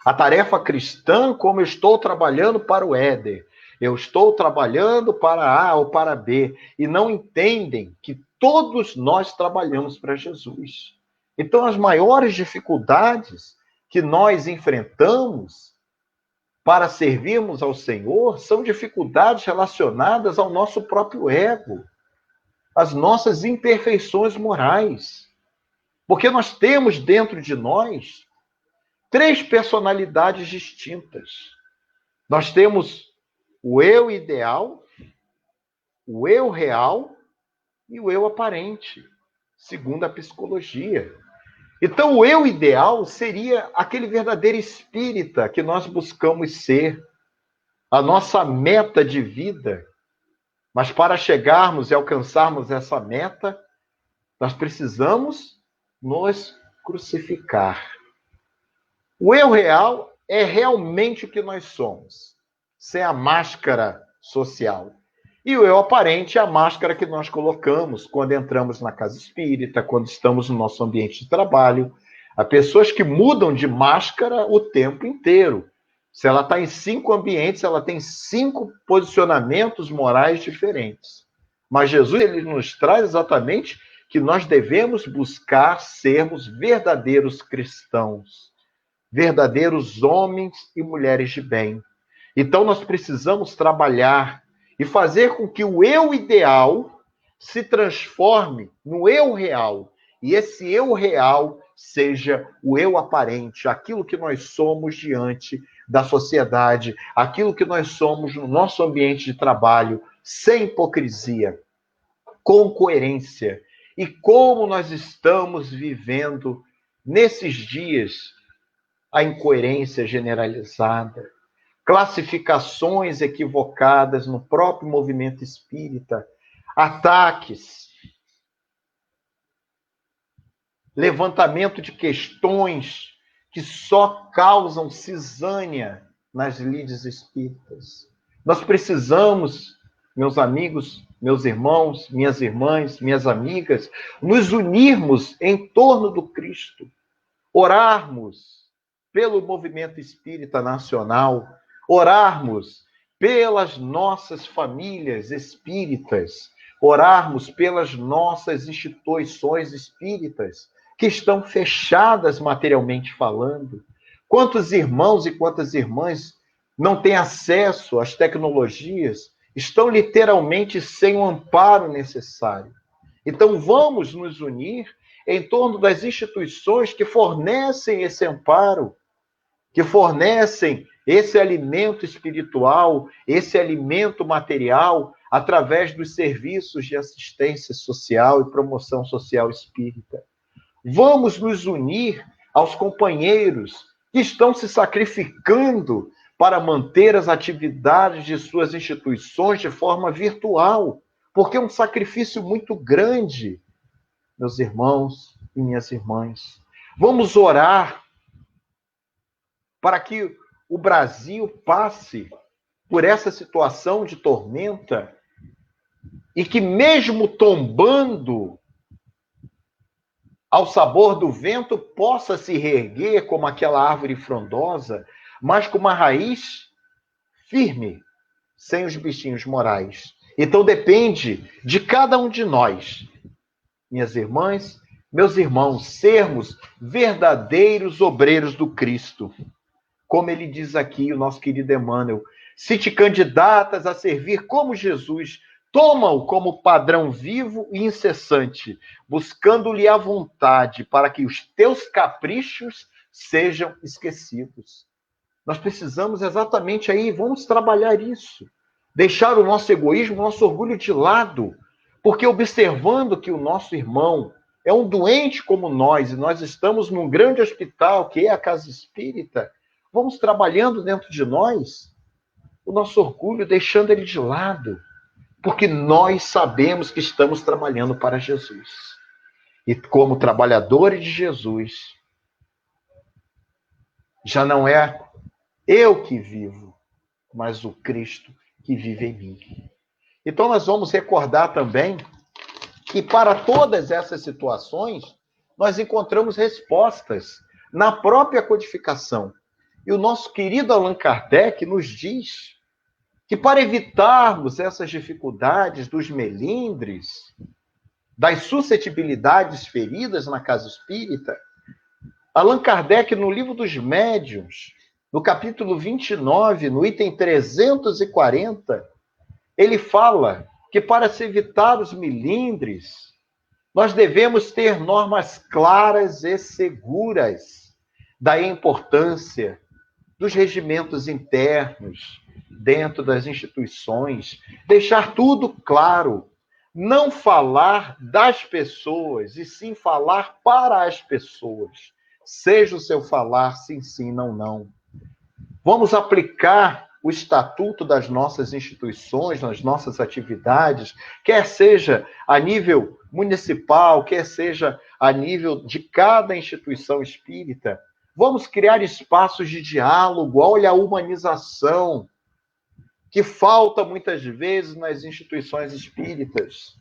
C: a tarefa cristã como eu estou trabalhando para o Éder, eu estou trabalhando para A ou para B, e não entendem que todos nós trabalhamos para Jesus. Então, as maiores dificuldades que nós enfrentamos para servirmos ao Senhor são dificuldades relacionadas ao nosso próprio ego, às nossas imperfeições morais. Porque nós temos dentro de nós 3 personalidades distintas. Nós temos o eu ideal, o eu real e o eu aparente, segundo a psicologia. Então, o eu ideal seria aquele verdadeiro espírita que nós buscamos ser, a nossa meta de vida. Mas para chegarmos e alcançarmos essa meta, nós precisamos nos crucificar. O eu real é realmente o que nós somos, sem a máscara social. E o eu aparente é a máscara que nós colocamos quando entramos na casa espírita, quando estamos no nosso ambiente de trabalho. Há pessoas que mudam de máscara o tempo inteiro. Se ela está em 5 ambientes, ela tem 5 posicionamentos morais diferentes. Mas Jesus, ele nos traz exatamente que nós devemos buscar sermos verdadeiros cristãos, verdadeiros homens e mulheres de bem. Então, nós precisamos trabalhar e fazer com que o eu ideal se transforme no eu real. E esse eu real seja o eu aparente, aquilo que nós somos diante da sociedade, aquilo que nós somos no nosso ambiente de trabalho, sem hipocrisia, com coerência. E como nós estamos vivendo nesses dias a incoerência generalizada, classificações equivocadas no próprio movimento espírita, ataques, levantamento de questões que só causam cisânia nas lides espíritas. Nós precisamos, meus amigos, meus irmãos, minhas irmãs, minhas amigas, nos unirmos em torno do Cristo, orarmos pelo movimento espírita nacional, orarmos pelas nossas famílias espíritas, orarmos pelas nossas instituições espíritas, que estão fechadas materialmente falando. Quantos irmãos e quantas irmãs não têm acesso às tecnologias, estão literalmente sem o amparo necessário. Então, vamos nos unir em torno das instituições que fornecem esse amparo, que fornecem esse alimento espiritual, esse alimento material, através dos serviços de assistência social e promoção social espírita. Vamos nos unir aos companheiros que estão se sacrificando para manter as atividades de suas instituições de forma virtual, porque é um sacrifício muito grande, meus irmãos e minhas irmãs. Vamos orar para que o Brasil passe por essa situação de tormenta e que, mesmo tombando ao sabor do vento, possa se reerguer como aquela árvore frondosa, mas com uma raiz firme, sem os bichinhos morais. Então depende de cada um de nós, minhas irmãs, meus irmãos, sermos verdadeiros obreiros do Cristo. Como ele diz aqui, o nosso querido Emmanuel, se te candidatas a servir como Jesus, toma-o como padrão vivo e incessante, buscando-lhe a vontade para que os teus caprichos sejam esquecidos. Nós precisamos exatamente aí, vamos trabalhar isso. Deixar o nosso egoísmo, o nosso orgulho de lado. Porque observando que o nosso irmão é um doente como nós, e nós estamos num grande hospital, que é a Casa Espírita, vamos trabalhando dentro de nós o nosso orgulho, deixando ele de lado. Porque nós sabemos que estamos trabalhando para Jesus. E como trabalhadores de Jesus, já não é eu que vivo, mas o Cristo que vive em mim. Então nós vamos recordar também que para todas essas situações, nós encontramos respostas na própria codificação. E o nosso querido Allan Kardec nos diz que para evitarmos essas dificuldades dos melindres, das suscetibilidades feridas na casa espírita, Allan Kardec, no Livro dos Médiuns, no capítulo 29, no item 340, ele fala que para se evitar os melindres, nós devemos ter normas claras e seguras. Daí a importância dos regimentos internos dentro das instituições, deixar tudo claro, não falar das pessoas, e sim falar para as pessoas. Seja o seu falar sim, sim, não, não. Vamos aplicar o estatuto das nossas instituições, nas nossas atividades, quer seja a nível municipal, quer seja a nível de cada instituição espírita. Vamos criar espaços de diálogo, olha a humanização, que falta muitas vezes nas instituições espíritas,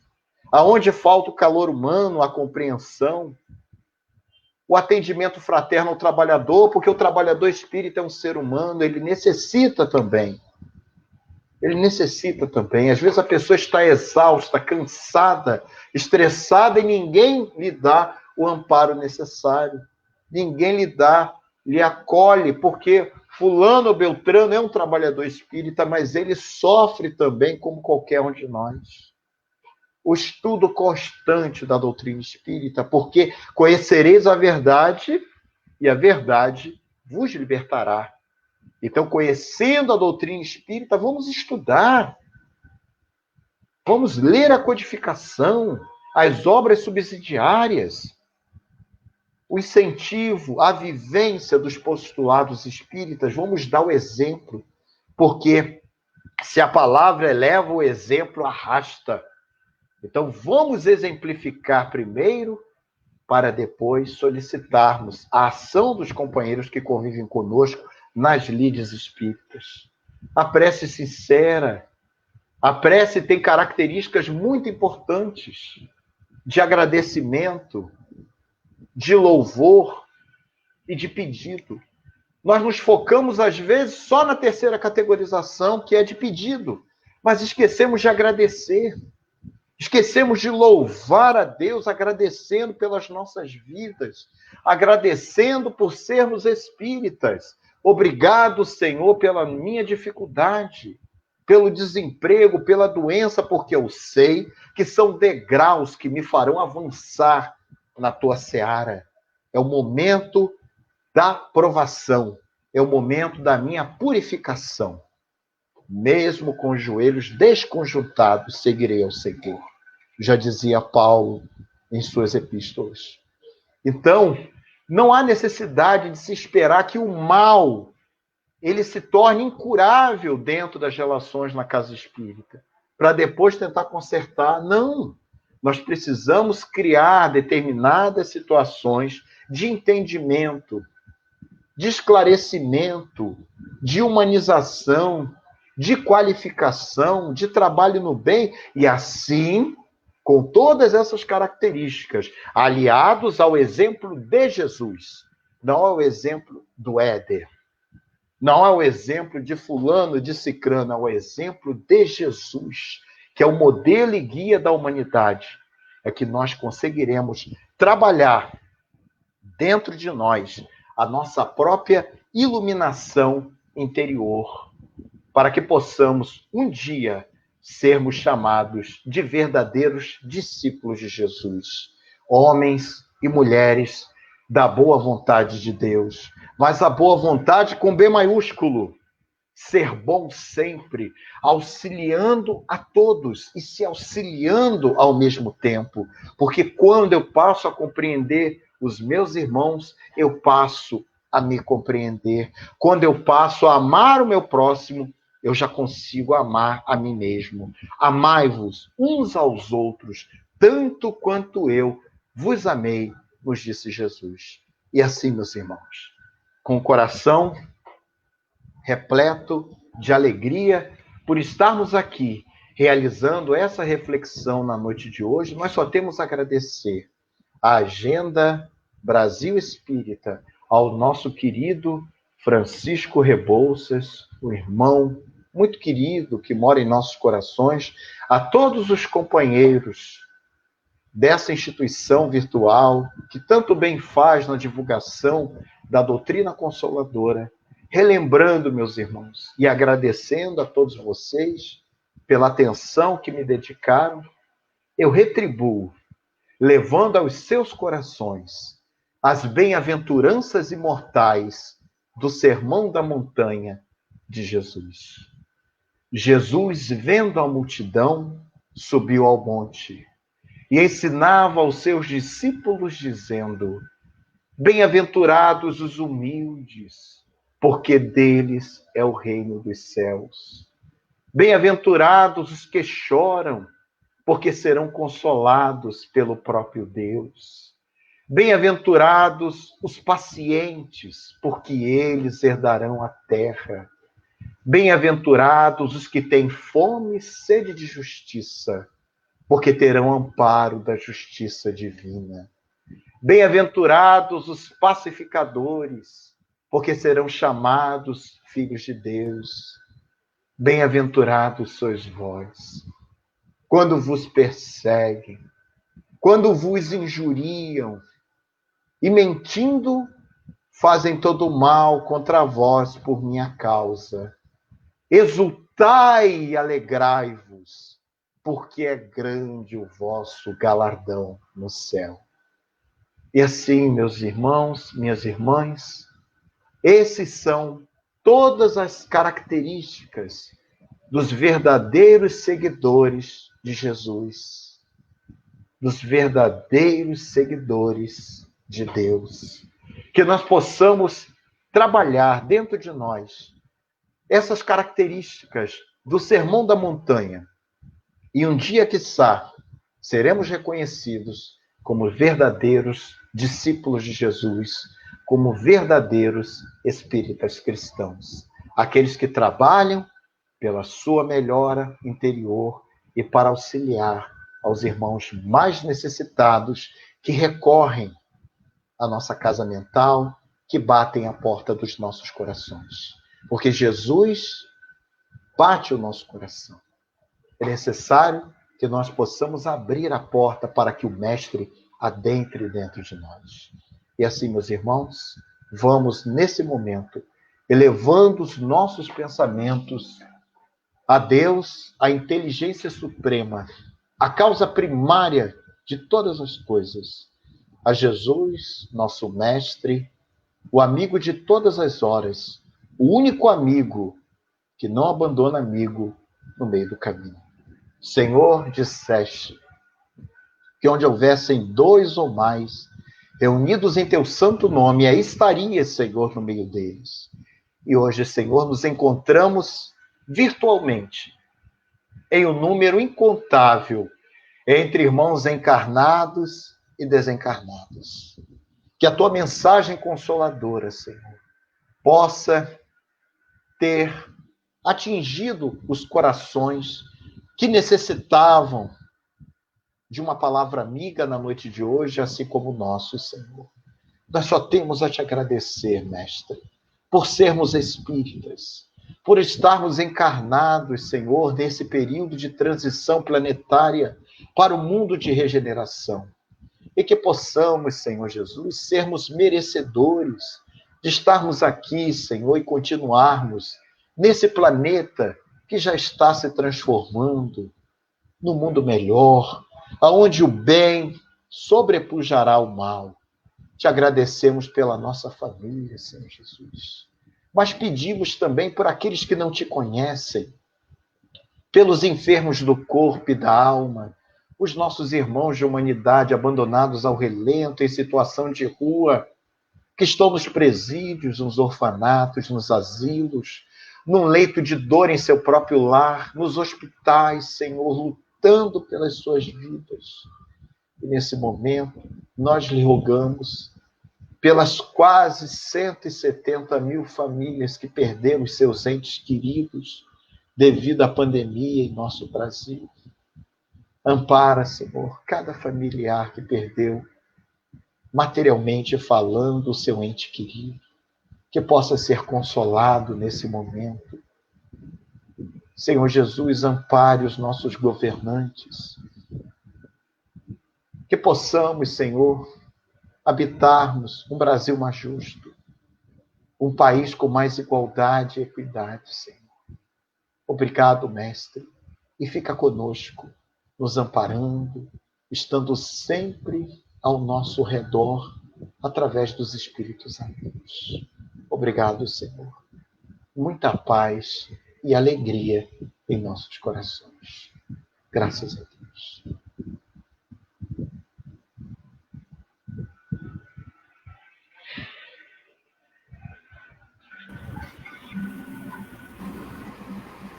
C: aonde falta o calor humano, a compreensão, o atendimento fraterno ao trabalhador, porque o trabalhador espírita é um ser humano, ele necessita também. Ele necessita também. Às vezes a pessoa está exausta, cansada, estressada e ninguém lhe dá o amparo necessário. Ninguém lhe acolhe, porque fulano ou beltrano é um trabalhador espírita, mas ele sofre também como qualquer um de nós. O estudo constante da doutrina espírita, porque conhecereis a verdade e a verdade vos libertará. Então, conhecendo a doutrina espírita, vamos estudar. Vamos ler a codificação, as obras subsidiárias, o incentivo, a vivência dos postulados espíritas. Vamos dar o exemplo, porque se a palavra eleva, o exemplo arrasta. Então, vamos exemplificar primeiro, para depois solicitarmos a ação dos companheiros que convivem conosco nas lides espíritas. A prece sincera, a prece tem características muito importantes de agradecimento, de louvor e de pedido. Nós nos focamos, às vezes, só na terceira categorização, que é de pedido, mas esquecemos de agradecer. Esquecemos de louvar a Deus, agradecendo pelas nossas vidas, agradecendo por sermos espíritas. Obrigado, Senhor, pela minha dificuldade, pelo desemprego, pela doença, porque eu sei que são degraus que me farão avançar na tua seara. É o momento da provação, é o momento da minha purificação. Mesmo com os joelhos desconjuntados, seguirei ao Senhor. Já dizia Paulo em suas epístolas. Então, não há necessidade de se esperar que o mal ele se torne incurável dentro das relações na casa espírita, para depois tentar consertar. Não! Nós precisamos criar determinadas situações de entendimento, de esclarecimento, de humanização, de qualificação, de trabalho no bem, e assim, com todas essas características, aliados ao exemplo de Jesus, não ao exemplo do Éder, não ao exemplo de fulano, de cicrano, ao exemplo de Jesus, que é o modelo e guia da humanidade, é que nós conseguiremos trabalhar dentro de nós a nossa própria iluminação interior, para que possamos um dia sermos chamados de verdadeiros discípulos de Jesus, homens e mulheres da boa vontade de Deus, mas a boa vontade com B maiúsculo, ser bom sempre, auxiliando a todos e se auxiliando ao mesmo tempo, porque quando eu passo a compreender os meus irmãos, eu passo a me compreender. Quando eu passo a amar o meu próximo, eu já consigo amar a mim mesmo. Amai-vos uns aos outros, tanto quanto eu vos amei, nos disse Jesus. E assim, meus irmãos, com o coração repleto de alegria por estarmos aqui, realizando essa reflexão na noite de hoje, nós só temos a agradecer a Agenda Brasil Espírita, ao nosso querido Francisco Rebouças, o irmão muito querido que mora em nossos corações, a todos os companheiros dessa instituição virtual que tanto bem faz na divulgação da doutrina consoladora, relembrando, meus irmãos, e agradecendo a todos vocês pela atenção que me dedicaram, eu retribuo, levando aos seus corações as bem-aventuranças imortais do Sermão da Montanha de Jesus. Jesus, vendo a multidão, subiu ao monte e ensinava aos seus discípulos, dizendo: bem-aventurados os humildes, porque deles é o reino dos céus. Bem-aventurados os que choram, porque serão consolados pelo próprio Deus. Bem-aventurados os pacientes, porque eles herdarão a terra. Bem-aventurados os que têm fome e sede de justiça, porque terão amparo da justiça divina. Bem-aventurados os pacificadores, porque serão chamados filhos de Deus. Bem-aventurados sois vós, quando vos perseguem, quando vos injuriam, e mentindo, fazem todo o mal contra vós por minha causa. Exultai e alegrai-vos, porque é grande o vosso galardão no céu. E assim, meus irmãos, minhas irmãs, esses são todas as características dos verdadeiros seguidores de Jesus, dos verdadeiros seguidores de Deus. Que nós possamos trabalhar dentro de nós essas características do Sermão da Montanha. E um dia, quiçá, seremos reconhecidos como verdadeiros discípulos de Jesus, como verdadeiros espíritas cristãos. Aqueles que trabalham pela sua melhora interior e para auxiliar aos irmãos mais necessitados que recorrem à nossa casa mental, que batem à porta dos nossos corações. Porque Jesus bate o nosso coração. É necessário que nós possamos abrir a porta para que o Mestre adentre dentro de nós. E assim, meus irmãos, vamos, nesse momento, elevando os nossos pensamentos a Deus, a inteligência suprema, a causa primária de todas as coisas, a Jesus, nosso Mestre, o amigo de todas as horas, o único amigo que não abandona amigo no meio do caminho. Senhor, disseste que onde houvessem 2 ou mais reunidos em teu santo nome, aí estaria, Senhor, no meio deles. E hoje, Senhor, nos encontramos virtualmente em um número incontável entre irmãos encarnados e desencarnados. Que a tua mensagem consoladora, Senhor, possa ter atingido os corações que necessitavam de uma palavra amiga na noite de hoje, assim como o nosso, Senhor. Nós só temos a te agradecer, Mestre, por sermos espíritas, por estarmos encarnados, Senhor, nesse período de transição planetária para o mundo de regeneração. E que possamos, Senhor Jesus, sermos merecedores de estarmos aqui, Senhor, e continuarmos nesse planeta que já está se transformando no mundo melhor, aonde o bem sobrepujará o mal. Te agradecemos pela nossa família, Senhor Jesus. Mas pedimos também por aqueles que não te conhecem, pelos enfermos do corpo e da alma, os nossos irmãos de humanidade abandonados ao relento, em situação de rua, que estão nos presídios, nos orfanatos, nos asilos, num leito de dor em seu próprio lar, nos hospitais, Senhor, lutando pelas suas vidas. E nesse momento, nós lhe rogamos pelas quase 170 mil famílias que perderam os seus entes queridos devido à pandemia em nosso Brasil. Ampara, Senhor, cada familiar que perdeu, materialmente falando, o seu ente querido, que possa ser consolado nesse momento. Senhor Jesus, ampare os nossos governantes, que possamos, Senhor, habitarmos um Brasil mais justo, um país com mais igualdade e equidade, Senhor. Obrigado, Mestre, e fica conosco, nos amparando, estando sempre ao nosso redor, através dos Espíritos amigos. Obrigado, Senhor. Muita paz e alegria em nossos corações. Graças a Deus.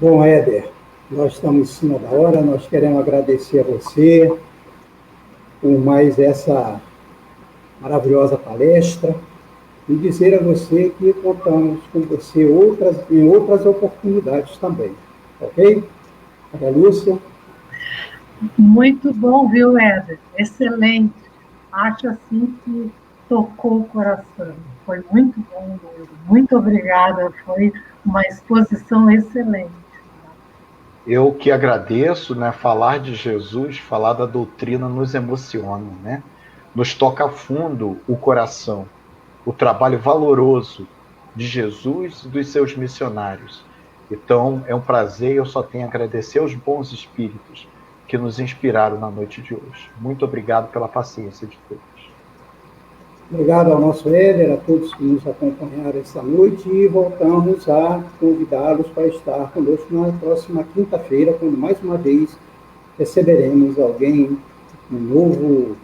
A: Bom, Éder, nós estamos em cima da hora, nós queremos agradecer a você por mais essa maravilhosa palestra e dizer a você que contamos com você em outras oportunidades também, ok? Maria Lúcia?
B: Muito bom, viu, Éder? Excelente. Acho assim que tocou o coração. Foi muito bom mesmo. Muito obrigada. Foi uma exposição excelente.
C: Eu que agradeço, né? Falar de Jesus, falar da doutrina nos emociona, né? Nos toca a fundo o coração. O trabalho valoroso de Jesus e dos seus missionários. Então, é um prazer, eu só tenho a agradecer aos bons espíritos que nos inspiraram na noite de hoje. Muito obrigado pela paciência de todos.
A: Obrigado ao nosso Éder, a todos que nos acompanharam esta noite e voltamos a convidá-los para estar conosco na próxima quinta-feira, quando mais uma vez receberemos alguém, um novo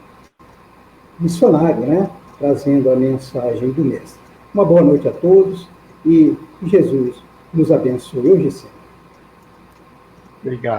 A: missionário, né? Trazendo a mensagem do Mestre. Uma boa noite a todos e Jesus nos abençoe hoje e sempre.
C: Obrigado.